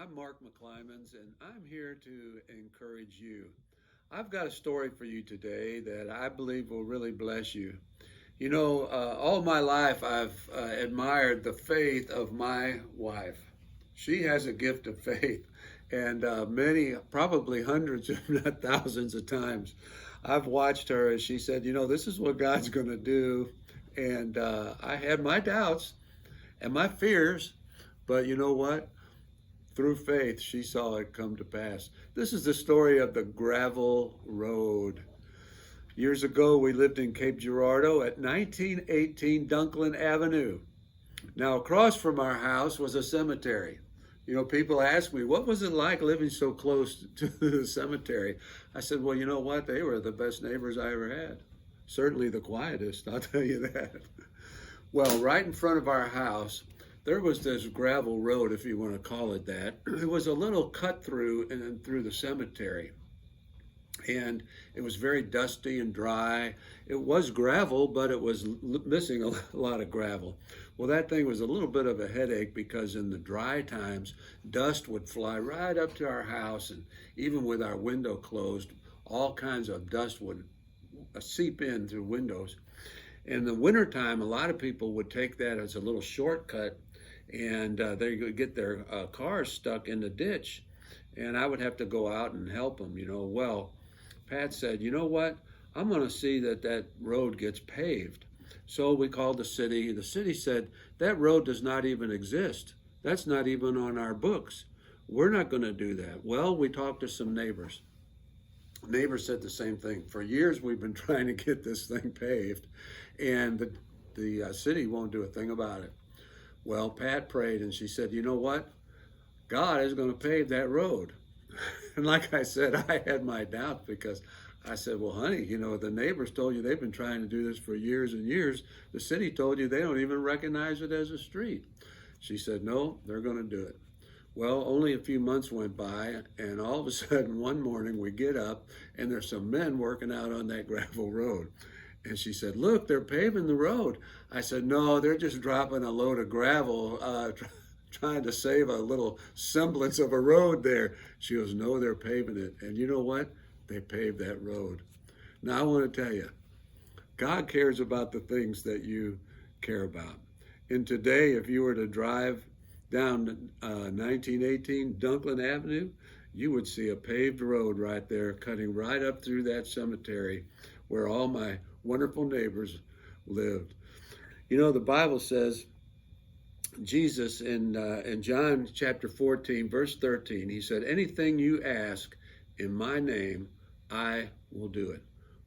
I'm Mark McClymans, and I'm here to encourage you. I've got a story for you today that I believe will really bless you. All my life I've admired the faith of my wife. She has a gift of faith, and many, probably hundreds, if not thousands of times, I've watched her as she said, this is what God's going to do. And I had my doubts and my fears, but you know what? Through faith, she saw it come to pass. This is the story of the gravel road. Years ago, we lived in Cape Girardeau at 1918 Dunklin Avenue. Now, across from our house was a cemetery. People ask me, what was it like living so close to the cemetery? I said, well, you know what? They were the best neighbors I ever had. Certainly the quietest, I'll tell you that. Well, right in front of our house, there was this gravel road, if you want to call it that. It was a little cut through and through the cemetery. And it was very dusty and dry. It was gravel, but it was missing a lot of gravel. Well, that thing was a little bit of a headache because in the dry times, dust would fly right up to our house, and even with our window closed, all kinds of dust would seep in through windows. In the wintertime, a lot of people would take that as a little shortcut, and they would get their cars stuck in the ditch, and I would have to go out and help them. Well, Pat said, you know what? I'm going to see that that road gets paved. So we called the city. The city said, that road does not even exist. That's not even on our books. We're not going to do that. Well, we talked to some neighbors. Neighbors said the same thing. For years, we've been trying to get this thing paved, and the city won't do a thing about it. Well, Pat prayed, and she said, you know what? God is going to pave that road. And like I said, I had my doubts because I said, well, honey, the neighbors told you they've been trying to do this for years and years. The city told you they don't even recognize it as a street. She said, no, they're going to do it. Well, only a few months went by, and all of a sudden, one morning we get up, and there's some men working out on that gravel road. And she said, look, they're paving the road. I said, no, they're just dropping a load of gravel, trying to save a little semblance of a road there. She goes, no, they're paving it. And you know what? They paved that road. Now, I want to tell you, God cares about the things that you care about. And today, if you were to drive down 1918 Dunklin Avenue, you would see a paved road right there cutting right up through that cemetery where all my wonderful neighbors lived. The Bible says, Jesus in John chapter 14, verse 13, he said, anything you ask in my name, I will do it.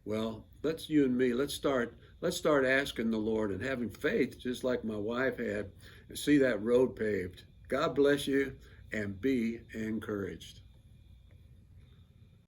Well, you and me, let's start asking the Lord and having faith, just like my wife had, and see that road paved. God bless you, and be encouraged.